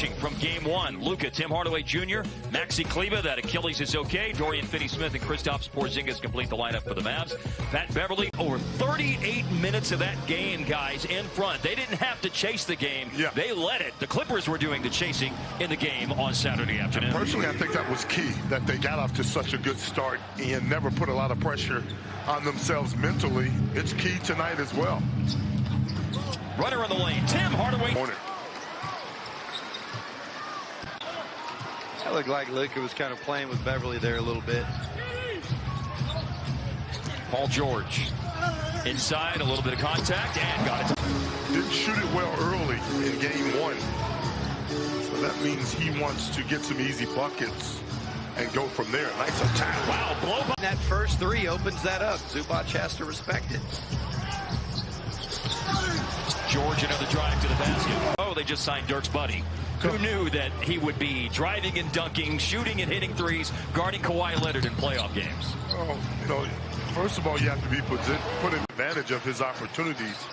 From game one, Luka, Tim Hardaway Jr., Maxi Kleber, that Achilles is okay. Dorian Finney-Smith and Kristaps Porzingis complete the lineup for the Mavs. Pat Beverly, over 38 minutes of that game, guys, in front. They didn't have to chase the game. Yeah. They let it. The Clippers were doing the chasing in the game on Saturday afternoon. Personally, I think that was key, that they got off to such a good start and never put a lot of pressure on themselves mentally. It's key tonight as well. Runner in the lane, Tim Hardaway. That looked like Luka was kind of playing with Beverly there a little bit. Paul George inside, a little bit of contact, and got it. Didn't shoot it well early in game one. So that means he wants to get some easy buckets and go from there. Nice attack. Wow, blow by. That first three opens that up. Zubac has to respect it. George, another drive to the basket. Oh, they just signed Dirk's buddy. Who knew that he would be driving and dunking, shooting and hitting threes, guarding Kawhi Leonard in playoff games? Oh, you know, first of all, you have to be put in advantage of his opportunities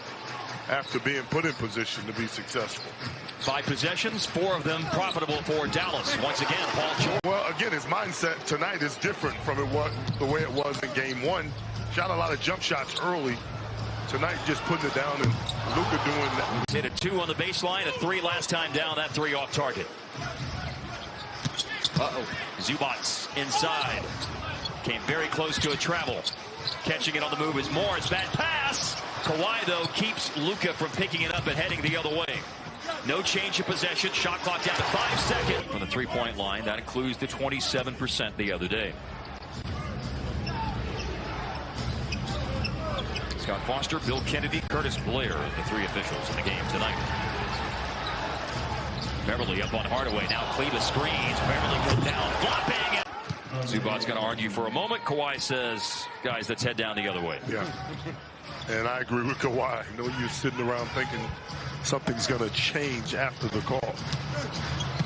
after being put in position to be successful. 5 possessions, 4 of them profitable for Dallas. Once again, Paul George. Well, again, his mindset tonight is different from the way it was in game one. Shot a lot of jump shots early. Tonight, just putting it down, and Luka doing that. Hit a 2 on the baseline, a 3 last time down, that 3 off target. Zubac inside. Came very close to a travel. Catching it on the move is Morris. Bad pass. Kawhi, though, keeps Luka from picking it up and heading the other way. No change of possession. Shot clock down to 5 seconds. From the three-point line, that includes the 27% the other day. Scott Foster, Bill Kennedy, Curtis Blair, the 3 officials in the game tonight. Beverly up on Hardaway. Now Kleber screens. Beverly put down. Flopping. Zubac's going to argue for a moment. Kawhi says, guys, let's head down the other way. Yeah. And I agree with Kawhi. I know you're sitting around thinking something's going to change after the call.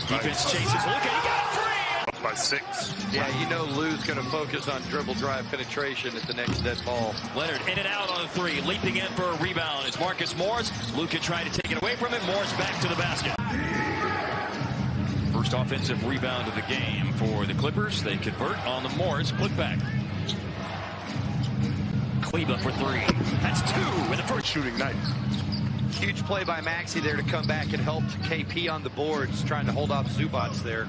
Defense chases Luka. He got free. Up by 6. Yeah, you know Lou's going to focus on dribble drive penetration at the next dead ball. Leonard in and out on a 3. Leaping in for a rebound. It's Marcus Morris. Luka trying to take it away from him. Morris back to the basket. First offensive rebound of the game for the Clippers. They convert on the Morris putback. Kleber for 3. That's 2 in the first shooting night. Huge play by Maxi there to come back and help KP on the boards, trying to hold off Zubac there.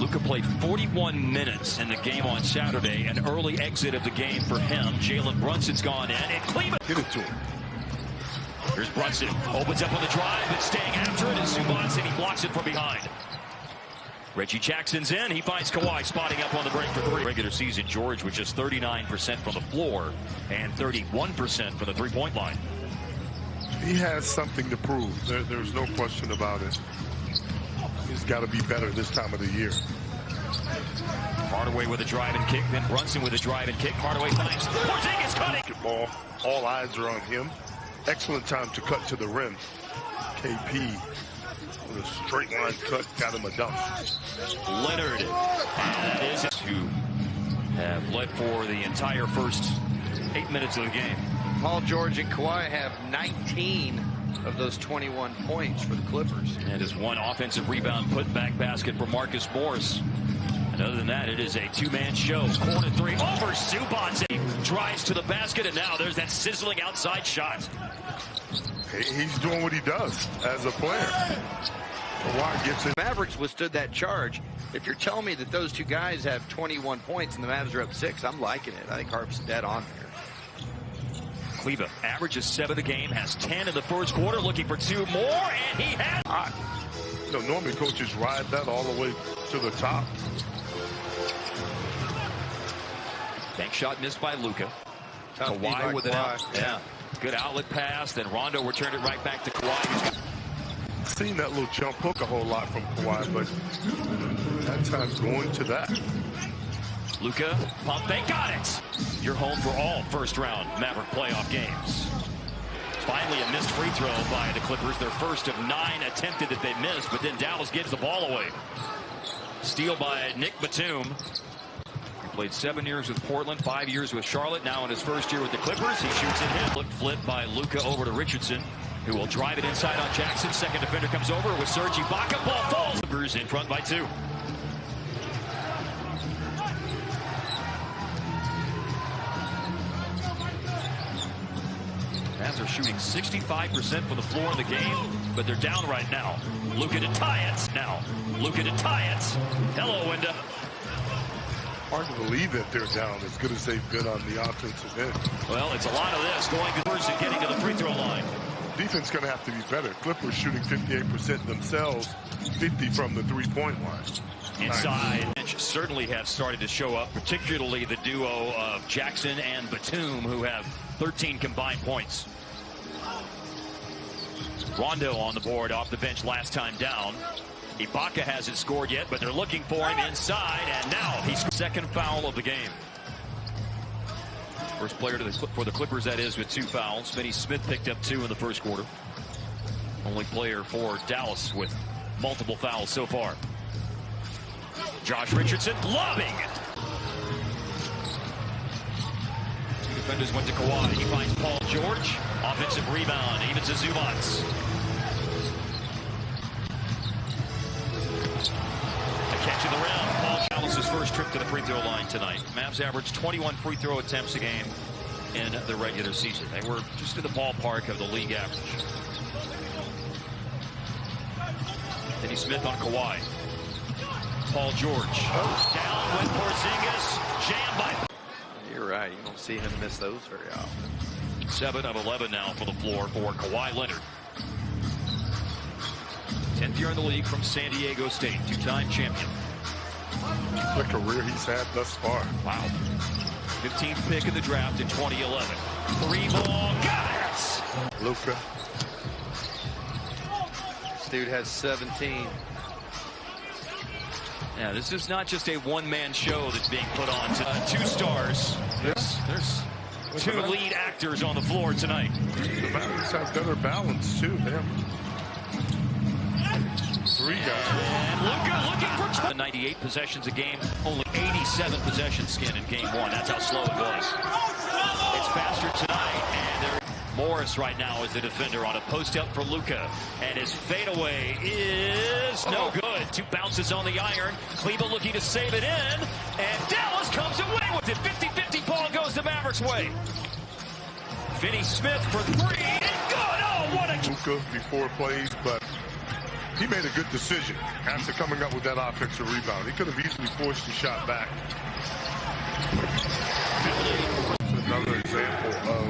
Luka played 41 minutes in the game on Saturday. An early exit of the game for him. Jalen Brunson's gone in, and Kleber Get it to him. Here's Brunson. Opens up on the drive, and staying after it is Zubac, and he blocks it from behind. Reggie Jackson's in. He finds Kawhi spotting up on the break for 3. Regular season, George was just 39% from the floor and 31% from the three-point line. He has something to prove. There's no question about it. He's got to be better this time of the year. Hardaway with a drive and kick, then Brunson with a drive and kick. Hardaway finds Porzingis cutting. Ball. All eyes are on him. Excellent time to cut to the rim. KP with a straight line cut, got him a dunk. Leonard, and that is it, who have led for the entire first 8 minutes of the game. Paul George and Kawhi have 19 of those 21 points for the Clippers. And is 1 offensive rebound putback basket for Marcus Morris. And other than that, it is a 2-man show. Corner 3 over Zubac. He drives to the basket, and now there's that sizzling outside shot. He's doing what he does as a player. Kawhi gets it. Mavericks withstood that charge. If you're telling me that those 2 guys have 21 points and the Mavs are up 6, I'm liking it. I think Harp's dead on here. Kleber averages 7 a game, has 10 in the first quarter, looking for 2 more, and he has. You know, normally coaches ride that all the way to the top. Bank shot missed by Luka. Kawhi with it out. Yeah. Good outlet pass. Then Rondo returned it right back to Kawhi. Seen that little jump hook a whole lot from Kawhi, but that time's going to that. Luka, pump fake, got it. You're home for all first-round Maverick playoff games. Finally, a missed free throw by the Clippers. Their first of 9 attempted that they missed, but then Dallas gives the ball away. Steal by Nick Batum. He played 7 years with Portland, 5 years with Charlotte. Now in his first year with the Clippers, he shoots it in. Flip by Luka over to Richardson. who will drive it inside on Jackson. Second defender comes over with Serge Ibaka. Ball falls. Clippers in front by 2. Mavs are shooting 65% from the floor in the game, but they're down right now. Luka to tie it. Now, Luka to tie it. Hello, Wenda. Hard to believe that they're down as good as they've been on the offensive end. Well, it's a lot of this going to first and getting to the free throw line. Defense going to have to be better. Clippers shooting 58% themselves, 50 from the three-point line. Inside, nice. Certainly have started to show up, particularly the duo of Jackson and Batum, who have 13 combined points. Rondo on the board off the bench last time down. Ibaka hasn't scored yet, but they're looking for him inside, and now he's second foul of the game. First player for the Clippers, that is, with 2 fouls. Finney Smith picked up 2 in the first quarter. Only player for Dallas with multiple fouls so far. Josh Richardson lobbing. 2 defenders went to Kawhi. He finds Paul George. Offensive rebound, even to Zubats. Catching the rim. Paul Dallas's first trip to the free throw line tonight. Mavs averaged 21 free throw attempts a game in the regular season. They were just in the ballpark of the league average. Finney Smith on Kawhi. Paul George. Down with Porzingis. Jammed by. You're right. You don't see him miss those very often. 7 of 11 now for the floor for Kawhi Leonard. 10th year in the league from San Diego State, 2-time champion. The career he's had thus far. Wow. 15th pick in the draft in 2011. 3-ball, got it! Luka. This dude has 17. Yeah, this is not just a one-man show that's being put on. 2 stars. There's 2 lead actors on the floor tonight. The Mavs have better balance, too. They have 3 guys. And Luka looking for 98 possessions a game. Only 87 possessions skin in game 1. That's how slow it was. It's faster tonight, and Morris right now is the defender on a post up for Luka, and his fadeaway is no good. 2 bounces on the iron. Cleveland looking to save it in, and Dallas comes away with it. 50-50 ball goes the Mavericks' way. Finney Smith for 3, and good. Oh, what a Luka before plays, but he made a good decision after coming up with that offensive rebound. He could have easily forced the shot back. Another example of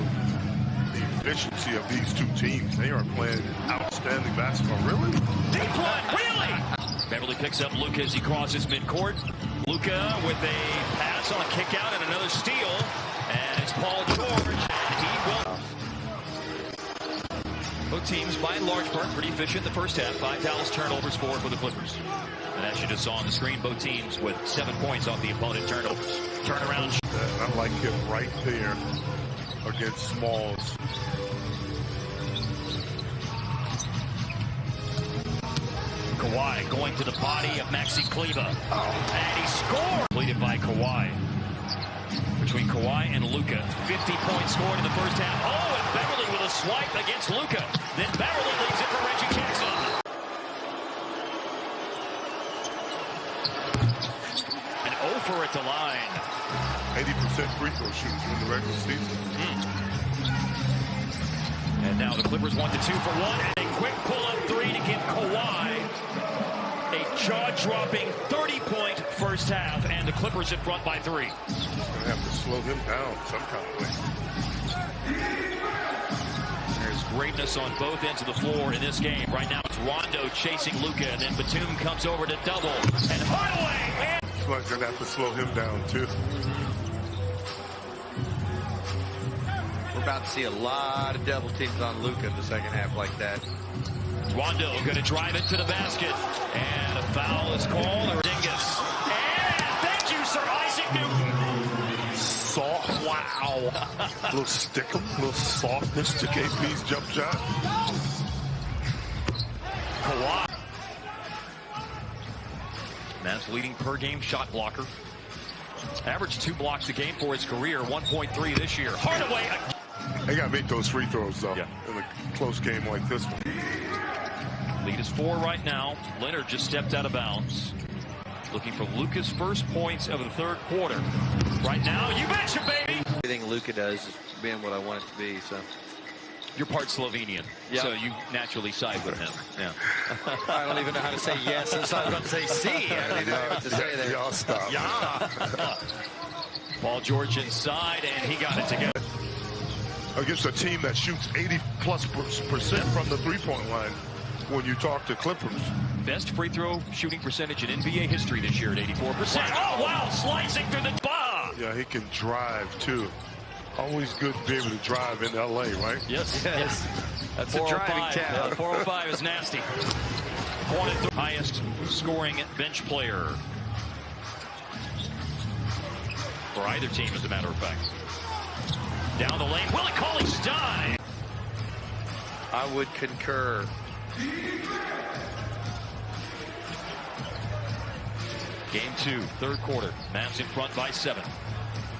the efficiency of these 2 teams. They are playing outstanding basketball. Really? Deep one, really? Beverly picks up Luka as he crosses midcourt. Luka with a pass on a kick out and another steal. And it's Paul George. And he will. Both teams, by and large part, pretty efficient in the first half. 5 Dallas turnovers, 4 for the Clippers. And as you just saw on the screen, both teams with 7 points off the opponent turnovers. Turnaround. I like him right there against Smalls. Kawhi going to the body of Maxi Kleber. And he scored. Completed by Kawhi. Between Kawhi and Luka. 50 points scored in the first half. Oh, and Beverly with a swipe against Luka. Then Beverly leaves it for Reggie Jackson. And 0 for at the line. 80% free throw shooters in the regular season. And now the Clippers want the 2 for 1. And a quick pull-up 3 to give Kawhi a jaw-dropping 30-point first half. And the Clippers in front by 3. Going to have to slow him down some kind of way. There's greatness on both ends of the floor in this game. Right now it's Rondo chasing Luka, and then Batum comes over to double. And Hardaway! And Looks like they're going to have to slow him down, too. We're about to see a lot of double teams on Luka in the second half like that. Rondo going to drive it to the basket. And a foul is called. Dingus. And thank you, Sir Isaac Newton. Soft. Wow. A little stickum, a little softness to KP's jump shot. Kawhi. Mavs leading per game shot blocker. Averaged 2 blocks a game for his career, 1.3 this year. Hardaway. They got to make those free throws, though. Yeah. close game like this one. Lead is 4 right now. Leonard just stepped out of bounds. Looking for Luka's first points of the third quarter. Right now, you betcha, baby! Everything Luka does is being what I want it to be, so. You're part Slovenian, so you naturally side with him. Yeah. I don't even know how to say yes, and so I was about to say C. I don't even know what to say there. Y'all stop. Yeah. Paul George inside, and he got it together. Against a team that shoots 80+% from the three-point line when you talk to Clippers. Best free throw shooting percentage in NBA history this year at 84%. Oh, wow, slicing through the bar. Yeah, he can drive, too. Always good to be able to drive in L.A., right? Yes. That's a driving town. 405 is nasty. Highest scoring bench player for either team, as a matter of fact. Down the lane, Willie Cauley-Stein. I would concur. Game 2, third quarter. Mavs in front by 7.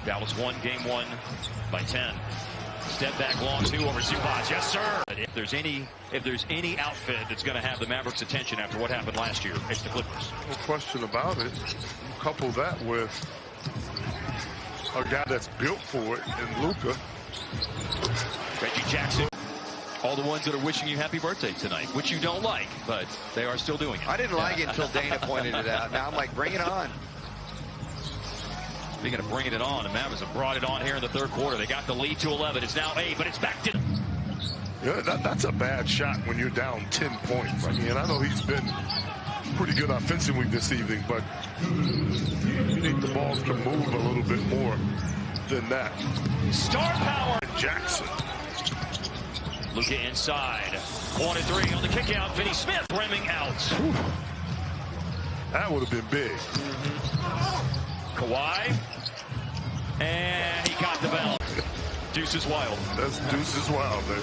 Dallas won game 1 by 10. Step back long 2 over Zubac. Yes, sir. If there's any outfit that's going to have the Mavericks' attention after what happened last year, it's the Clippers. No question about it. Couple that with a guy that's built for it in Luka. Reggie Jackson. All the ones that are wishing you happy birthday tonight, which you don't like, but they are still doing it. I didn't like it until Dana pointed it out. Now I'm like, bring it on. Speaking of bringing it on, the Mavericks have brought it on here in the third quarter. They got the lead to 11. It's now 8, but it's back to... Yeah, that's a bad shot when you're down 10 points. I mean, I know he's been pretty good offensively this evening, but you need the balls to move a little bit more than that. Star power. Jackson. Luka inside. 1-3 on the kick out. Finney Smith rimming out. Whew. That would have been big. Kawhi. And he got the bell. Deuce is wild. That's Deuce is wild, man.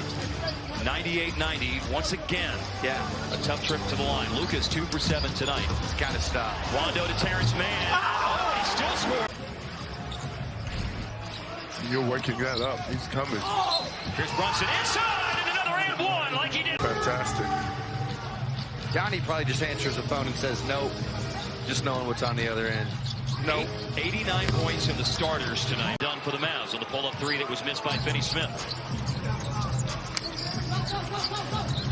98-90 once again. Yeah. A tough trip to the line. Luka's 2 for 7 tonight. It's got to stop. Rondo to Terrence Mann. Oh, he still scored. You're waking that up. He's coming. Here's Brunson inside and another and one like he did. Fantastic. Johnny probably just answers the phone and says nope, just knowing what's on the other end. Nope. 89 points in the starters tonight. Done for the Mavs on the pull-up 3 that was missed by Finney Smith.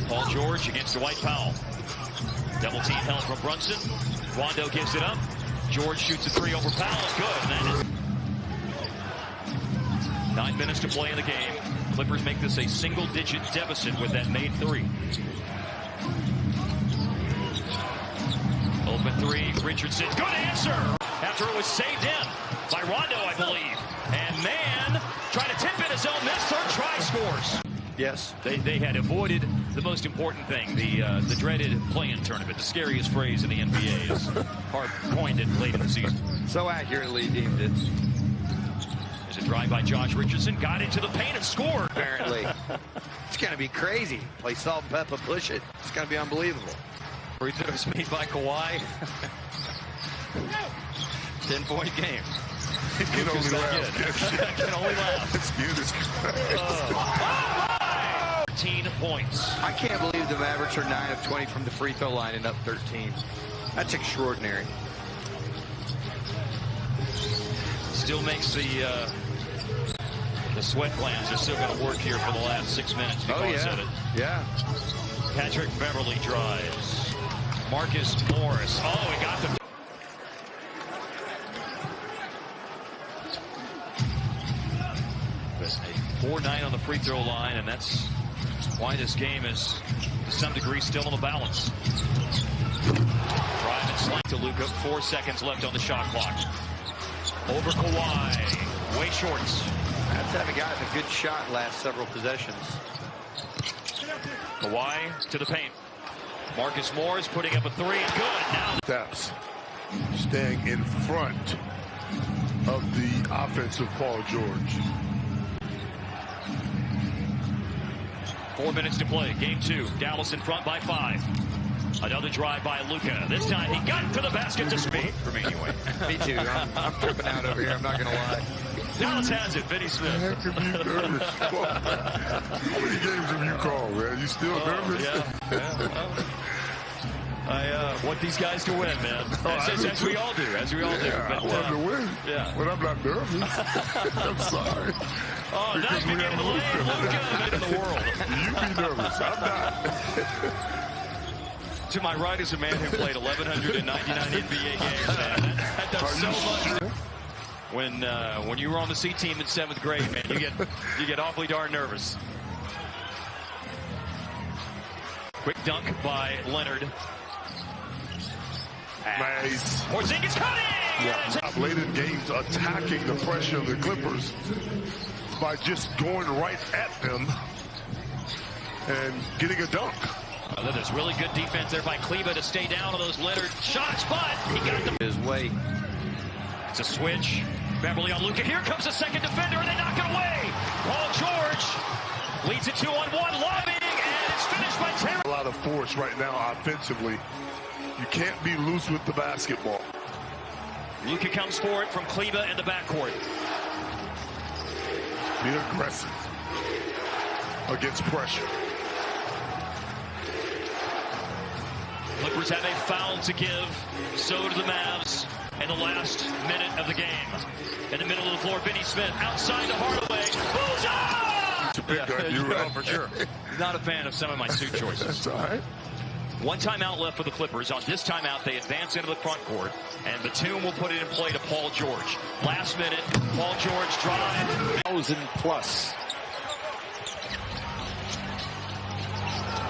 Paul George against Dwight Powell. Double team help from Brunson. Rondo gives it up. George shoots a 3 over Powell. Good. And that is 9 minutes to play in the game. Clippers make this a single-digit deficit with that made 3. Open 3, Richardson. Good answer! After it was saved in by Rondo, I believe. And Mann trying to tip in his own miss. Third try scores. Yes. They had avoided the most important thing, the dreaded play-in tournament. The scariest phrase in the NBA is hard coined it late in the season. So accurately deemed it. There's a drive by Josh Richardson. Got into the paint and scored. Apparently. It's going to be crazy. Play salt and pepper, push it. It's going to be unbelievable. Free throws made by Kawhi. 10-point game. Can only laugh. Can only laugh. It's beautiful. 13 points. I can't believe the Mavericks are 9 of 20 from the free throw line and up 13. That's extraordinary. Still makes the sweat glands are still going to work here for the last 6 minutes because of it. Yeah. Patrick Beverly drives. Marcus Morris. Oh, he got the... But a 4-9 on the free throw line, and that's why this game is, to some degree, still in the balance. Drive and slant to Luka. 4 seconds left on the shot clock. Over Kawhi. Way shorts. Mavs haven't gotten a good shot last several possessions. Kawhi to the paint. Marcus Morris putting up a 3 and good. Now Steps staying in front of the offensive Paul George. 4 minutes to play. Game 2. Dallas in front by 5. Another drive by Luka. This time he got to the basket to speed. For me anyway. Me too. I'm tripping out over here. I'm not going to lie. Dallas has it. Vinny Smith. How can you be nervous? How many games have you called, man? You still nervous? I want these guys to win, man. As we all do. As we all do. Yeah, but, I want them to win. Yeah. But I'm not nervous. I'm sorry. Oh, nice beginning of the lane. Luka in the world. You be nervous. I'm not. To my right is a man who played 1,199 NBA games, man. That does so much. When you were on the C team in 7th grade, man, you get awfully darn nervous. Quick dunk by Leonard. Nice. Porzingis cutting! Yeah. Late in games, attacking the pressure of the Clippers by just going right at them and getting a dunk. There's really good defense there by Kleber to stay down on those Leonard shots, but he got them His way. It's a switch. Beverly on Luka. Here comes the second defender, and they knock it away. Paul George leads it 2-on-1, lobbing, and it's finished by Terry. A lot of force right now offensively. You can't be loose with the basketball. Luka comes for it from Kleber in the backcourt. Be aggressive against pressure. Clippers have a foul to give. So do the Mavs in the last minute of the game. In the middle of the floor, Vinny Smith outside to Hardaway. Bullseye! It's a big gun, you're right. For sure. Not a fan of some of my suit choices. That's all right. One timeout left for the Clippers. On this timeout, they advance into the front court, and Batum will put it in play to Paul George. Last minute, Paul George drive. 1,000+.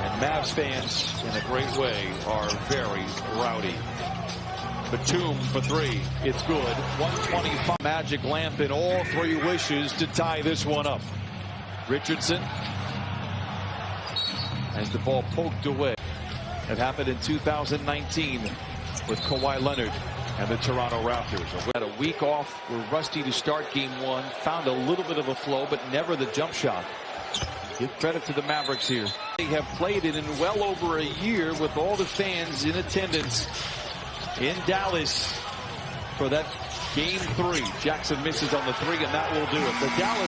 And Mavs fans, in a great way, are very rowdy. Batum for three. It's good. 125. Magic lamp in all three wishes to tie this one up. Richardson has the ball poked away. It happened in 2019 with Kawhi Leonard and the Toronto Raptors. We had a week off. We're rusty to start game one. Found a little bit of a flow, but never the jump shot. Give credit to the Mavericks here. They have played it in well over a year with all the fans in attendance in Dallas for that game 3. Jackson misses on the 3, and that will do it. The Dallas